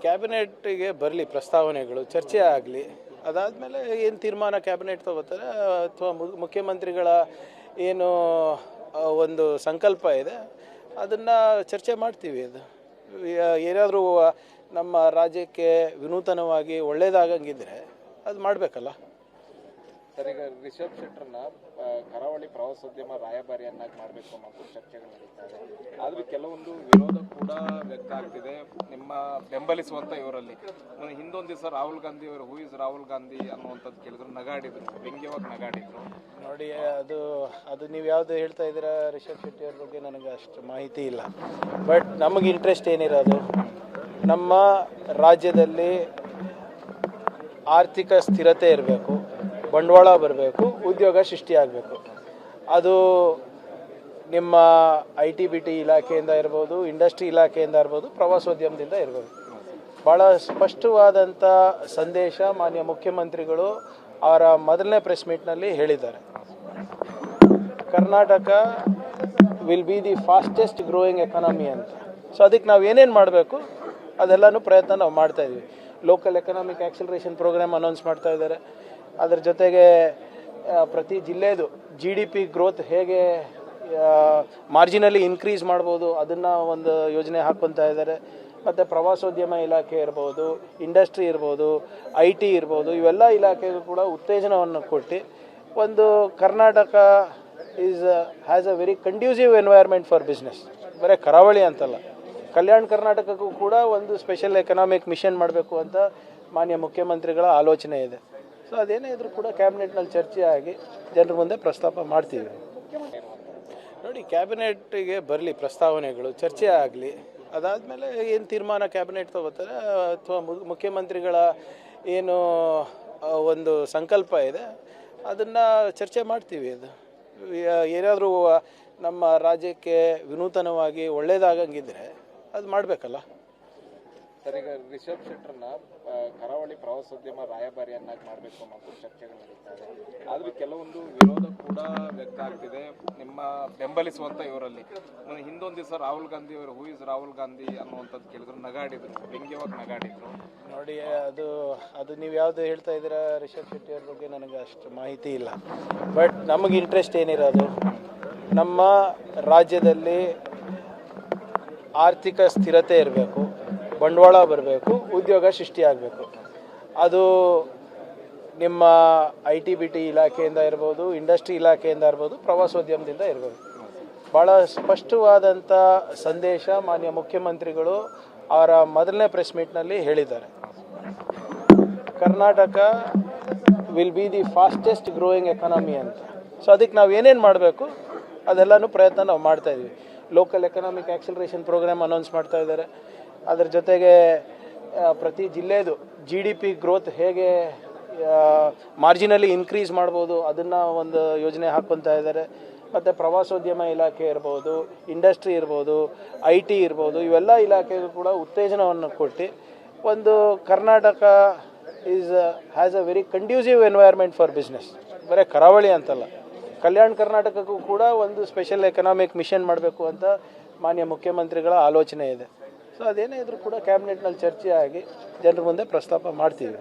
ಕ್ಯಾಬಿನೆಟ್ಗೆ ಬರಲಿ ಪ್ರಸ್ತಾವನೆಗಳು, ಚರ್ಚೆ ಆಗಲಿ. ಅದಾದಮೇಲೆ ಏನು ತೀರ್ಮಾನ ಕ್ಯಾಬಿನೆಟ್ ತಗೋತಾರೆ ಅಥವಾ ಮುಖ್ಯಮಂತ್ರಿಗಳ ಏನು ಒಂದು ಸಂಕಲ್ಪ ಇದೆ ಅದನ್ನು ಚರ್ಚೆ ಮಾಡ್ತೀವಿ. ಅದು ಏನಾದರೂ ನಮ್ಮ ರಾಜ್ಯಕ್ಕೆ ವಿನೂತನವಾಗಿ ಒಳ್ಳೆಯದಾಗಂಗಿದ್ರೆ ಅದು ಮಾಡಬೇಕಲ್ಲ. ಸರ್, ಈಗ ರಿಷಬ್ ಶೆಟ್ಟರ್ನ ಕರಾವಳಿ ಪ್ರವಾಸೋದ್ಯಮ ರಾಯಭಾರಿಯನ್ನಾಗಿ ಮಾಡಬೇಕು ಅನ್ನೋ ಚರ್ಚೆಗಳು ನಡೀತಾ ಇದೆ. ಆದರೂ ಕೆಲವೊಂದು ವಿರೋಧ ಕೂಡ ವ್ಯಕ್ತ ಆಗ್ತಿದೆ ನಿಮ್ಮ ಬೆಂಬಲಿಸುವಂಥ ಇವರಲ್ಲಿ. ಹಿಂದೊಂದು ದಿವಸ ರಾಹುಲ್ ಗಾಂಧಿ ಅವರು ಹೂ ಇಸ್ ರಾಹುಲ್ ಗಾಂಧಿ ಅನ್ನುವಂಥದ್ದು ಕೇಳಿದ್ರು, ನಗಾಡಿದ್ರು, ವ್ಯಂಗ್ಯವಾಗಿ ನಗಾಡಿದ್ರು. ನೋಡಿ, ಅದು ನೀವು ಯಾವುದು ಹೇಳ್ತಾ ಇದ್ದೀರಾ ರಿಷಬ್ ಶೆಟ್ಟಿ ಅವ್ರ ಬಗ್ಗೆ ನನಗೆ ಅಷ್ಟು ಮಾಹಿತಿ ಇಲ್ಲ. ಬಟ್ ನಮಗೆ ಇಂಟ್ರೆಸ್ಟ್ ಏನಿರೋದು, ನಮ್ಮ ರಾಜ್ಯದಲ್ಲಿ ಆರ್ಥಿಕ ಸ್ಥಿರತೆ ಇರಬೇಕು, ಬಂಡವಾಳ ಬರಬೇಕು, ಉದ್ಯೋಗ ಸೃಷ್ಟಿಯಾಗಬೇಕು. ಅದು ನಿಮ್ಮ IT-BT ಇಲಾಖೆಯಿಂದ ಇರ್ಬೋದು, ಇಂಡಸ್ಟ್ರಿ ಇಲಾಖೆಯಿಂದ ಇರ್ಬೋದು, ಪ್ರವಾಸೋದ್ಯಮದಿಂದ ಇರ್ಬೋದು. ಭಾಳ ಸ್ಪಷ್ಟವಾದಂಥ ಸಂದೇಶ ಮಾನ್ಯ ಮುಖ್ಯಮಂತ್ರಿಗಳು ಅವರ ಮೊದಲನೇ ಪ್ರೆಸ್ ಮೀಟ್ನಲ್ಲಿ ಹೇಳಿದ್ದಾರೆ. Karnataka will be the fastest growing economy ಅಂತ. ಸೊ ಅದಕ್ಕೆ ನಾವು ಏನೇನು ಮಾಡಬೇಕು ಅದೆಲ್ಲನೂ ಪ್ರಯತ್ನ ನಾವು ಮಾಡ್ತಾಯಿದ್ವಿ. Local economic acceleration program announce ಮಾಡ್ತಾ ಇದ್ದಾರೆ. ಅದರ ಜೊತೆಗೆ ಪ್ರತಿ ಜಿಲ್ಲೆದು GDP ಗ್ರೋತ್ ಹೇಗೆ ಮಾರ್ಜಿನಲ್ಲಿ ಇನ್ಕ್ರೀಸ್ ಮಾಡ್ಬೋದು ಅದನ್ನು ಒಂದು ಯೋಜನೆ ಹಾಕ್ಕೊತಾ ಇದ್ದಾರೆ. ಮತ್ತು ಪ್ರವಾಸೋದ್ಯಮ ಇಲಾಖೆ ಇರ್ಬೋದು, ಇಂಡಸ್ಟ್ರಿ ಇರ್ಬೋದು, IT ಇರ್ಬೋದು, ಇವೆಲ್ಲ ಇಲಾಖೆಗೂ ಕೂಡ ಉತ್ತೇಜನವನ್ನು ಕೊಟ್ಟು ಒಂದು Karnataka has a very conducive environment for business. ಬರೀ ಕರಾವಳಿ ಅಂತಲ್ಲ, ಕಲ್ಯಾಣ ಕರ್ನಾಟಕಕ್ಕೂ ಕೂಡ ಒಂದು ಸ್ಪೆಷಲ್ ಎಕನಾಮಿಕ್ ಮಿಷನ್ ಮಾಡಬೇಕು ಅಂತ ಮಾನ್ಯ ಮುಖ್ಯಮಂತ್ರಿಗಳ ಆಲೋಚನೆ ಇದೆ. ಸೊ ಅದೇನೇ ಇದ್ರೂ ಕೂಡ ಕ್ಯಾಬಿನೆಟ್ನಲ್ಲಿ ಚರ್ಚೆ ಆಗಿ ಜನರ ಮುಂದೆ ಪ್ರಸ್ತಾಪ ಮಾಡ್ತೀವಿ. ನೋಡಿ, ಕ್ಯಾಬಿನೆಟ್ಗೆ ಬರಲಿ ಪ್ರಸ್ತಾವನೆಗಳು, ಚರ್ಚೆ ಆಗಲಿ. ಅದಾದಮೇಲೆ ಏನು ತೀರ್ಮಾನ ಕ್ಯಾಬಿನೆಟ್ ತಗೋತಾರೆ ಅಥವಾ ಮುಖ್ಯಮಂತ್ರಿಗಳ ಏನು ಒಂದು ಸಂಕಲ್ಪ ಇದೆ ಅದನ್ನು ಚರ್ಚೆ ಮಾಡ್ತೀವಿ. ಅದು ಏನಾದರೂ ನಮ್ಮ ರಾಜ್ಯಕ್ಕೆ ವಿನೂತನವಾಗಿ ಒಳ್ಳೆಯದಾಗಂಗಿದ್ರೆ ಅದು ಮಾಡಬೇಕಲ್ಲ. ಸರ್, ಈಗ ರಿಷಬ್ ಶೆಟ್ಟರ್ನ ಕರಾವಳಿ ಪ್ರವಾಸೋದ್ಯಮ ರಾಯಭಾರಿಯನ್ನಾಗಿ ಮಾಡಬೇಕು ಅನ್ನೋ ಚರ್ಚೆಗಳು ನಡೀತಾ ಇದೆ. ಆದರೂ ಕೆಲವೊಂದು ವಿರೋಧ ಕೂಡ ವ್ಯಕ್ತ ಆಗ್ತಿದೆ ನಿಮ್ಮ ಬೆಂಬಲಿಸುವಂಥ ಇವರಲ್ಲಿ. ಹಿಂದೊಂದು ದಿವಸ ರಾಹುಲ್ ಗಾಂಧಿ ಅವರು ಹೂ ಇಸ್ ರಾಹುಲ್ ಗಾಂಧಿ ಅನ್ನುವಂಥದ್ದು ಕೇಳಿದ್ರು, ನಗಾಡಿದ್ರು, ವ್ಯಂಗ್ಯವಾಗಿ ನಗಾಡಿದ್ರು. ನೋಡಿ, ಅದು ನೀವು ಯಾವುದು ಹೇಳ್ತಾ ಇದ್ದೀರಾ ರಿಷಬ್ ಶೆಟ್ಟಿ ಅವ್ರ ಬಗ್ಗೆ ನನಗೆ ಅಷ್ಟು ಮಾಹಿತಿ ಇಲ್ಲ. ಬಟ್ ನಮಗೆ ಇಂಟ್ರೆಸ್ಟ್ ಏನಿರೋದು, ನಮ್ಮ ರಾಜ್ಯದಲ್ಲಿ ಆರ್ಥಿಕ ಸ್ಥಿರತೆ ಇರಬೇಕು, ಬಂಡವಾಳ ಬರಬೇಕು, ಉದ್ಯೋಗ ಸೃಷ್ಟಿಯಾಗಬೇಕು. ಅದು ನಿಮ್ಮ IT-BT ಇಲಾಖೆಯಿಂದ ಇರ್ಬೋದು, ಇಂಡಸ್ಟ್ರಿ ಇಲಾಖೆಯಿಂದ ಇರ್ಬೋದು, ಪ್ರವಾಸೋದ್ಯಮದಿಂದ ಇರ್ಬೋದು. ಭಾಳ ಸ್ಪಷ್ಟವಾದಂಥ ಸಂದೇಶ ಮಾನ್ಯ ಮುಖ್ಯಮಂತ್ರಿಗಳು ಅವರ ಮೊದಲನೇ ಪ್ರೆಸ್ ಮೀಟ್ನಲ್ಲಿ ಹೇಳಿದ್ದಾರೆ. Karnataka will be the fastest growing economy ಅಂತ. ಸೊ ಅದಕ್ಕೆ ನಾವು ಏನೇನು ಮಾಡಬೇಕು ಅದೆಲ್ಲನೂ ಪ್ರಯತ್ನ ನಾವು ಮಾಡ್ತಾಯಿದ್ವಿ. Local economic acceleration program announce ಮಾಡ್ತಾ ಇದ್ದಾರೆ. ಅದರ ಜೊತೆಗೆ ಪ್ರತಿ ಜಿಲ್ಲೆದು GDP ಗ್ರೋತ್ ಹೇಗೆ ಮಾರ್ಜಿನಲ್ಲಿ ಇನ್ಕ್ರೀಸ್ ಮಾಡ್ಬೋದು ಅದನ್ನು ಒಂದು ಯೋಜನೆ ಹಾಕ್ಕೊತಾ ಇದ್ದಾರೆ. ಮತ್ತು ಪ್ರವಾಸೋದ್ಯಮ ಇಲಾಖೆ ಇರ್ಬೋದು, ಇಂಡಸ್ಟ್ರಿ ಇರ್ಬೋದು, IT ಇರ್ಬೋದು, ಇವೆಲ್ಲ ಇಲಾಖೆಗೂ ಕೂಡ ಉತ್ತೇಜನವನ್ನು ಕೊಟ್ಟು ಒಂದು Karnataka has a very conducive environment for business. ಬರೀ ಕರಾವಳಿ ಅಂತಲ್ಲ, ಕಲ್ಯಾಣ ಕರ್ನಾಟಕಕ್ಕೂ ಕೂಡ ಒಂದು ಸ್ಪೆಷಲ್ ಎಕನಾಮಿಕ್ ಮಿಷನ್ ಮಾಡಬೇಕು ಅಂತ ಮಾನ್ಯ ಮುಖ್ಯಮಂತ್ರಿಗಳ ಆಲೋಚನೆ ಇದೆ. ಸೊ ಅದೇನೇ ಇದ್ರೂ ಕೂಡ ಕ್ಯಾಬಿನೆಟ್ನಲ್ಲಿ ಚರ್ಚೆ ಆಗಿ ಜನರ ಮುಂದೆ ಪ್ರಸ್ತಾಪ ಮಾಡ್ತೀವಿ.